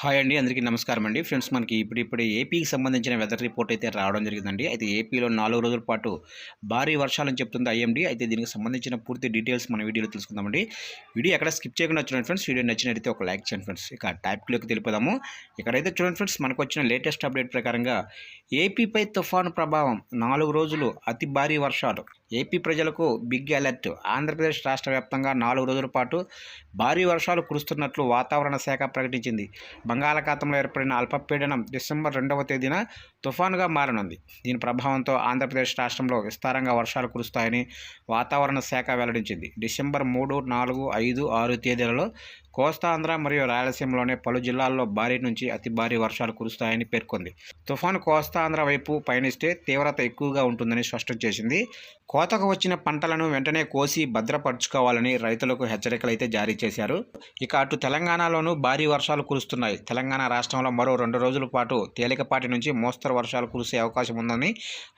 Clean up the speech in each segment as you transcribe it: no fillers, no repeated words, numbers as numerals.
Hi అండి. అందరికీ నమస్కారం అండి. ఫ్రెండ్స్ మనకి ఇప్పుడిప్పుడే ఏపీకి సంబంధించిన వెదర్ రిపోర్ట్ అయితే రావడం జరిగిందండి. అయితే ఏపీలో 4 రోజుల పాటు భారీ వర్షాలని చెప్తుంది ఐఎండీ. అయితే దీనికి సంబంధించిన పూర్తి డీటెయిల్స్ మన వీడియోలో తెలుసుకుందామండి. వీడియో ఎక్కడ స్కిప్ చేయకుండా చూడండి ఫ్రెండ్స్. వీడియో నచ్చినట్లయితే ఒక లైక్ చేయండి ఫ్రెండ్స్. ఇక టాపిక్‌లోకి తెలిపోదాము. ఇక్కడైతే చూడండి ఫ్రెండ్స్, మనకొచ్చిన లేటెస్ట్ అప్డేట్ ప్రకారంగా ఏపీపై తుఫాను ప్రభావం 4 రోజులు అతి భారీ వర్షాలు. ఏపీ ప్రజలకు బిగ్ అలర్ట్. ఆంధ్రప్రదేశ్ రాష్ట్ర వ్యాప్తంగా 4 రోజుల పాటు భారీ వర్షాలు కురుస్తున్నట్లు వాతావరణ శాఖ ప్రకటించింది. బంగాళాఖాతంలో ఏర్పడిన అల్పపీడనం డిసెంబర్ 2వ తేదీన తుఫానుగా మారనుంది. దీని ప్రభావంతో ఆంధ్రప్రదేశ్ రాష్ట్రంలో విస్తారంగా వర్షాలు కురుస్తాయని వాతావరణ శాఖ వెల్లడించింది. డిసెంబర్ 3, 4, 5, 6 తేదీలలో కోస్తాంధ్ర మరియు రాయలసీమలోని పలు జిల్లాల్లో భారీ నుంచి అతి భారీ వర్షాలు కురుస్తాయని పేర్కొంది. తుఫాను కోస్తాంధ్ర వైపు పయనిస్తే తీవ్రత ఎక్కువగా ఉంటుందని స్పష్టం చేసింది. కోతకు వచ్చిన పంటలను వెంటనే కోసి భద్రపరుచుకోవాలని రైతులకు హెచ్చరికలు అయితే జారీ చేశారు. ఇక అటు తెలంగాణలోనూ భారీ వర్షాలు కురుస్తున్నాయి. తెలంగాణ రాష్ట్రంలో మరో 2 రోజుల పాటు తేలికపాటి నుంచి మోస్తరు వర్షాలు కురిసే అవకాశం ఉందని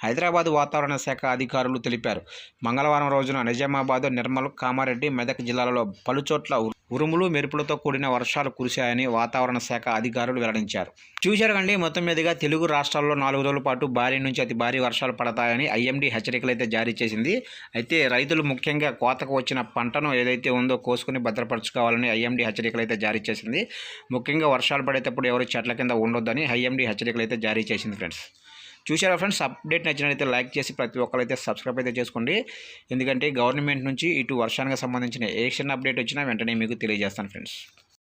హైదరాబాద్ వాతావరణ శాఖ అధికారులు తెలిపారు. మంగళవారం రోజున నిజామాబాద్, నిర్మల్, కామారెడ్డి, మెదక్ జిల్లాలలో పలుచోట్ల ఉరుములు మెరుపులతో కూడిన వర్షాలు కురిశాయని వాతావరణ శాఖ అధికారులు వెల్లడించారు. చూశారు కండి, మొత్తం మీదుగా తెలుగు రాష్ట్రాల్లో 4 రోజుల పాటు భారీ నుంచి అతి భారీ వర్షాలు పడతాయని ఐఎండీ హెచ్చరికలు అయితే జారీ చేసింది. అయితే రైతులు ముఖ్యంగా కోతకు వచ్చిన పంటను ఏదైతే ఉందో కోసుకుని భద్రపరచుకోవాలని ఐఎండీ హెచ్చరికలు అయితే జారీ చేసింది. ముఖ్యంగా వర్షాలు పడేటప్పుడు ఎవరు చెట్ల కింద ఉండొద్దని ఐఎండీ హెచ్చరికలు అయితే జారీ చేసింది. ఫ్రెండ్స్, చూశారా ఫ్రెండ్స్? అప్డేట్ నచ్చినట్లయితే లైక్ చేసి ప్రతి ఒక్కరైతే సబ్స్క్రైబ్ అయితే చేసుకోండి. ఎందుకంటే గవర్నమెంట్ నుంచి ఇటు వర్షానికి సంబంధించిన ఏ చిన్న అప్డేట్ వచ్చినా వెంటనే మీకు తెలియజేస్తాను ఫ్రెండ్స్.